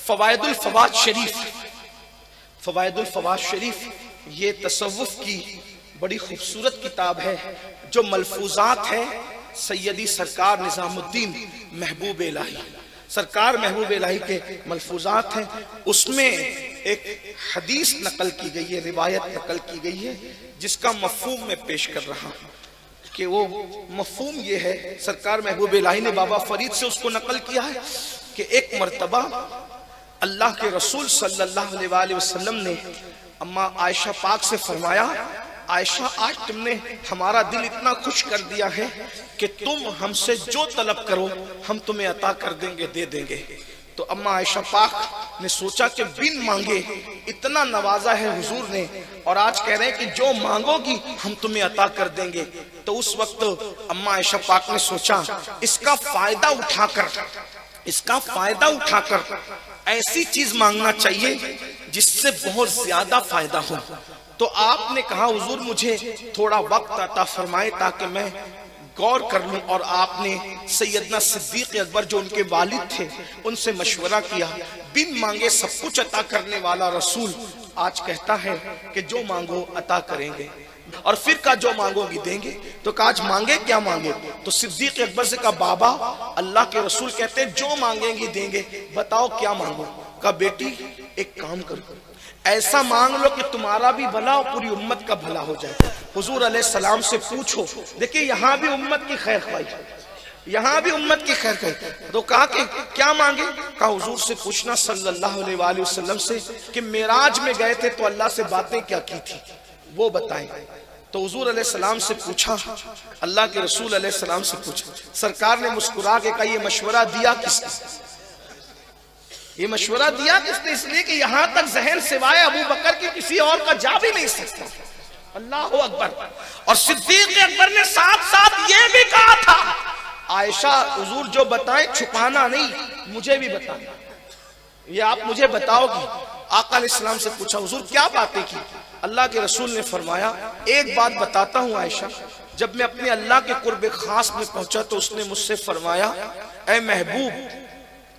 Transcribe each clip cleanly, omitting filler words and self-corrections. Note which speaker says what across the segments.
Speaker 1: فوائد الفواد شریف یہ تصوف کی بڑی خوبصورت کتاب ہے جو ملفوظات ہیں سیدی سرکار نظام الدین محبوب الہی، سرکار محبوب الہی کے ملفوظات ہیں. اس میں ایک حدیث نقل کی گئی ہے، روایت نقل کی گئی ہے، جس کا مفہوم میں پیش کر رہا ہوں کہ وہ مفہوم یہ ہے. سرکار محبوب الہی نے بابا فرید سے اس کو نقل کیا ہے کہ ایک مرتبہ اللہ کے رسول صلی اللہ علیہ وآلہ وسلم نے اما عائشہ پاک سے فرمایا، عائشہ آج تم نے ہمارا دل اتنا خوش کر دیا ہے کہ تم ہم سے جو طلب کرو ہم تمہیں عطا کر دیں گے، دے دیں گے. تو اما عائشہ پاک نے سوچا کہ بن مانگے اتنا نوازا ہے حضور نے، اور آج کہہ رہے ہیں کہ جو مانگو گی ہم تمہیں عطا کر دیں گے. تو اس وقت اما عائشہ پاک نے سوچا اس کا فائدہ اٹھا کر ایسی چیز مانگنا چاہیے جس سے بہت زیادہ فائدہ ہو. تو آپ نے کہا حضور مجھے تھوڑا وقت عطا فرمائے تاکہ میں غور کر لوں. اور آپ نے سیدنا صدیق اکبر جو ان کے والد تھے ان سے مشورہ کیا. بن مانگے سب کچھ عطا کرنے والا رسول آج کہتا ہے کہ جو مانگو عطا کریں گے، اور پھر کہا جو مانگو گی دیں گے. تو کہا آج مانگے کیا مانگے؟ تو صدیق اکبر سے کہا بابا اللہ کے رسول کہتے ہیں جو مانگیں گی دیں گے، بتاؤ کیا مانگو؟ کہا بیٹی ایک کام کرو، ایسا مانگ لو کہ تمہارا بھی بھلا اور پوری امت کا بھلا ہو جائے. حضور علیہ السلام سے پوچھو، دیکھیں یہاں بھی امت کی خیر خواہی، تو کہا کہ کیا مانگے؟ کہا حضور سے پوچھنا صلی اللہ علیہ وآلہ وسلم سے کہ معراج میں گئے تھے تو اللہ سے باتیں کیا کی تھی وہ بتائیں. تو حضور علیہ السلام سے پوچھا، اللہ کے رسول علیہ السلام سے پوچھا. سرکار نے مسکرا کے کہا یہ مشورہ دیا کس نے؟ اس لیے کہ یہاں تک ذہن سوائے ابو بکر کی کسی اور کا جا بھی نہیں سکتا. اللہ اکبر. اور صدیق اکبر نے ساتھ ساتھ یہ بھی کہا تھا عائشہ حضور جو بتائیں چھپانا نہیں، مجھے بھی بتانا، یہ آپ مجھے بتاؤ گی. آقا علیہ السلام سے پوچھا حضور کیا باتیں کی؟ اللہ کے رسول نے فرمایا ایک بات بتاتا ہوں عائشہ، جب میں اپنے اللہ کے قرب خاص میں پہنچا تو اس نے مجھ سے فرمایا اے محبوب،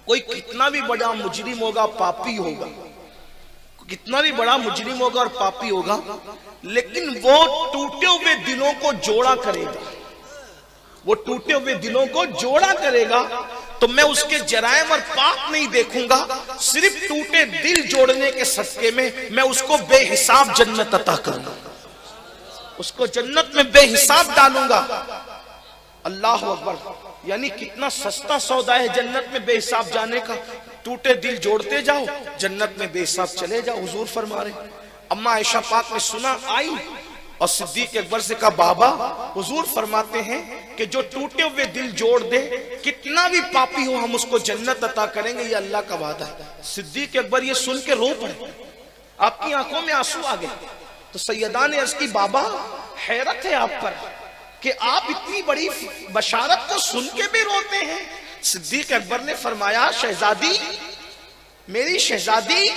Speaker 1: کوئی کتنا بھی بڑا مجرم ہوگا پاپی ہوگا، کتنا بھی بڑا مجرم ہوگا اور پاپی ہوگا، لیکن وہ ٹوٹے ہوئے دلوں کو جوڑا کرے گا، تو میں اس کے جرائم اور پاک نہیں دیکھوں گا، صرف ٹوٹے دل جوڑنے کے صدقے میں میں اس کو بے حساب جنت عطا کروں گا، اس کو جنت میں بے حساب ڈالوں گا. اللہ اکبر. یعنی کتنا سستا سودا ہے جنت میں بے حساب جانے کا. ٹوٹے دل جوڑتے جاؤ، جنت میں بے حساب چلے جاؤ. حضور فرما رہے. اما عائشہ پاک نے سنا، آئی اور صدیق اکبر سے کہا بابا حضور فرماتے ہیں کہ جو ٹوٹے ہوئے دل جوڑ دے کتنا بھی پاپی ہو ہم اس کو جنت عطا کریں گے، یہ اللہ کا وعدہ ہے. صدیق اکبر یہ سن کے رو پڑے، آپ کی آنکھوں میں آنسو آ گئے. تو سیدہ نے عرض کی بابا حیرت ہے آپ پر کہ آپ اتنی بڑی بشارت کو سن کے بھی روتے ہیں. صدیق اکبر نے فرمایا شہزادی، میری شہزادی،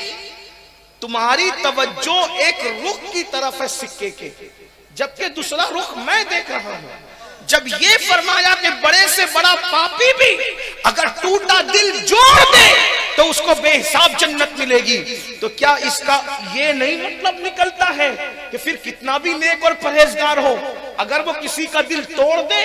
Speaker 1: تمہاری توجہ ایک رخ کی طرف ہے سکے کے، جبکہ دوسرا رخ میں دیکھ رہا ہوں. جب یہ فرمایا کہ بڑے سے بڑا پاپی بھی اگر ٹوٹا دل جوڑ دے تو اس کو بے حساب جنت ملے گی، تو کیا اس کا یہ نہیں مطلب نکلتا ہے کہ پھر کتنا بھی نیک اور پرہیزگار ہو اگر وہ کسی کا دل توڑ دے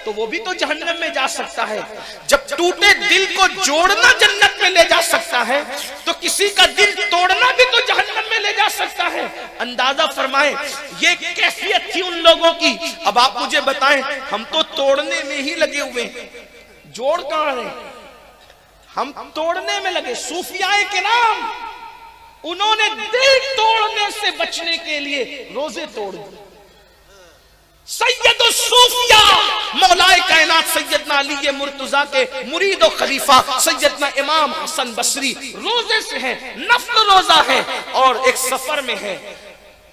Speaker 1: تو وہ بھی تو جہنم میں جا سکتا ہے؟ جب ٹوٹے دل کو جوڑنا جنت میں لے جا سکتا ہے تو کسی کا دل توڑنا بھی تو جہنم میں لے جا سکتا ہے. اندازہ فرمائیں یہ کیفیت تھی ان لوگوں کی. اب آپ مجھے بتائیں، ہم تو توڑنے میں ہی لگے ہوئے ہیں، جوڑ کہاں ہیں؟ ہم توڑنے میں لگے. صوفیاء کرام انہوں نے دل توڑنے سے بچنے کے لیے روزے توڑ دی. سید الصوفیاء مولائے کائنات سیدنا علی مرتضیٰ کے مرید و خلیفہ سیدنا امام حسن بصری روزے سے ہیں، نفل روزہ ہے اور ایک سفر میں ہے.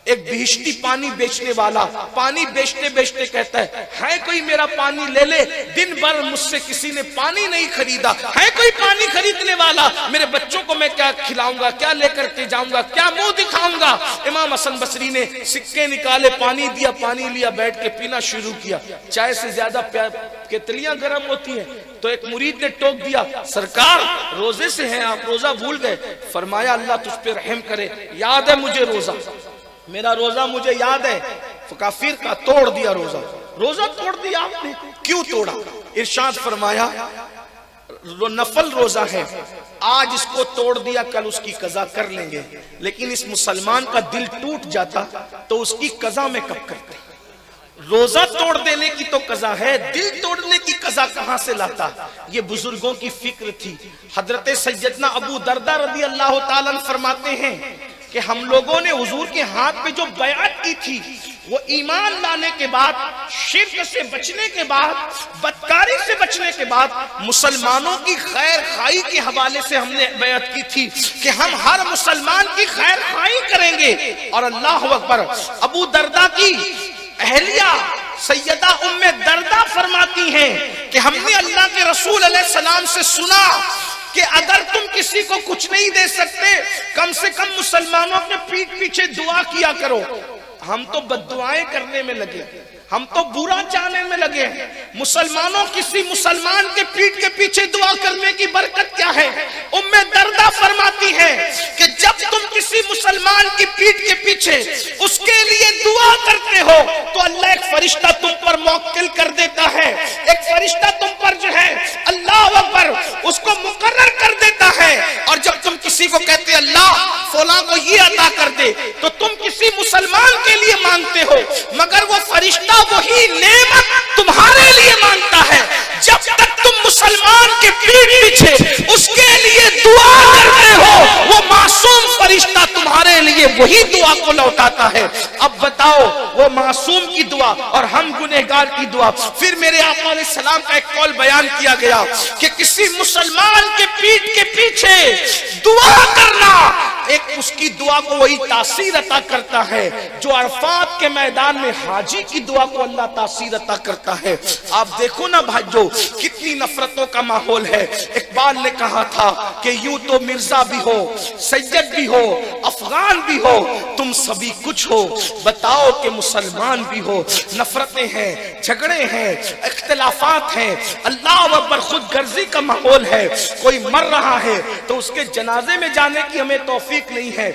Speaker 1: ایک بہشتی پانی بیچنے والا پانی بیچتے بیچتے کہتا ہے کوئی میرا پانی لے لے، دن بھر مجھ سے کسی نے پانی نہیں خریدا، ہے کوئی پانی خریدنے والا، میرے بچوں کو میں کیا کھلاؤں گا، کیا لے کر کے جاؤں گا، کیا منہ دکھاؤں گا؟ امام حسن بصری نے سکے نکالے، پانی دیا، پانی لیا، بیٹھ کے پینا شروع کیا۔ چائے سے زیادہ کیتلیاں گرم ہوتی ہیں، تو ایک مرید نے ٹوک دیا، سرکار روزے سے ہیں آپ، روزہ بھول گئے؟ فرمایا اللہ تجھ پہ رحم کرے، یاد ہے مجھے روزہ، میرا روزہ مجھے یاد ہے۔ کافر کا توڑ دیا روزہ، روزہ توڑ دیا آپ نے، کیوں توڑا؟ ارشاد فرمایا نفل روزہ ہے، آج اس کو توڑ دیا، کل اس کی قضا کر لیں گے، لیکن اس مسلمان کا دل ٹوٹ جاتا تو اس کی قضا میں کب کرتے؟ روزہ توڑ دینے کی تو قضا ہے، دل توڑنے کی قضا کہاں سے لاتا؟ یہ بزرگوں کی فکر تھی۔ حضرت سیدنا ابو دردہ رضی اللہ تعالیٰ عنہ فرماتے ہیں کہ ہم لوگوں نے حضور کے ہاتھ پہ جو بیعت کی تھی، وہ ایمان لانے کے بعد، شرک سے بچنے کے بعد، بدکاری سے بچنے کے بعد، مسلمانوں کی خیر خواہی کے حوالے سے ہم نے بیعت کی تھی کہ ہم ہر مسلمان کی خیر خواہی کریں گے۔ اور اللہ اکبر، ابو دردہ کی اہلیہ سیدہ ام دردہ فرماتی ہیں کہ ہم نے اللہ کے رسول علیہ السلام سے سنا کہ اگر تم کسی کو کچھ نہیں دے سکتے، کم سے کم مسلمانوں کے پیٹھ پیچھے دعا کیا کرو۔ ہم تو بد دعائیں کرنے میں لگے، ہم تو برا چاہنے میں لگے۔ مسلمانوں کسی مسلمان کے پیٹھ کے پیچھے دعا کرنے کی برکت کیا ہے؟ ام دردہ فرماتی ہے کہ جب تم کسی مسلمان کی پیٹھ کے پیچھے اس کے لیے دعا کرتے ہو تو اللہ ایک فرشتہ تم پر موکل کر دیتا ہے، ایک فرشتہ تم پر جو ہے اللہ اکبر اس کو مقرر کر دیتا ہے۔ اور جب تم کسی کو کہتے اللہ فلاں کو یہ عطا کر دے، تو تم کسی مسلمان کے لیے مانگتے ہو، مگر وہ فرشتہ وہی نعمت تمہارے لیے مانگتا ہے۔ جب تک تم مسلمان کے پیٹھ پیچھے اس کے لیے دعا کرتے ہو، وہ معصوم فرشتہ تمہارے لیے وہی دعا کو لوٹاتا ہے۔ اب بتاؤ، وہ معصوم کی دعا اور ہم گنہگار کی دعا۔ پھر میرے آقا علیہ السلام کا ایک قول بیان کیا گیا کہ کسی مسلمان کے پیٹھ کے پیچھے دعا کرنا، ایک اس کی دعا کو وہی تاثیر عطا کرتا ہے جو عرفات کے میدان میں حاجی کی دعا کو اللہ تاثیر عطا کرتا ہے۔ آپ دیکھو نا بھائیو، کتنی نفرتوں کا ماحول ہے۔ اقبال نے کہا تھا کہ یوں تو مرزا بھی ہو، سید بھی ہو، افغان بھی ہو، تم سبھی کچھ ہو، بتاؤ کہ مسلمان بھی ہو۔ نفرتیں ہیں، جھگڑے ہیں، اختلافات ہیں، اللہ اکبر، خود غرضی کا ماحول ہے۔ کوئی مر رہا ہے تو اس کے جنازے میں جانے کی ہمیں توفیق نہیں ہے۔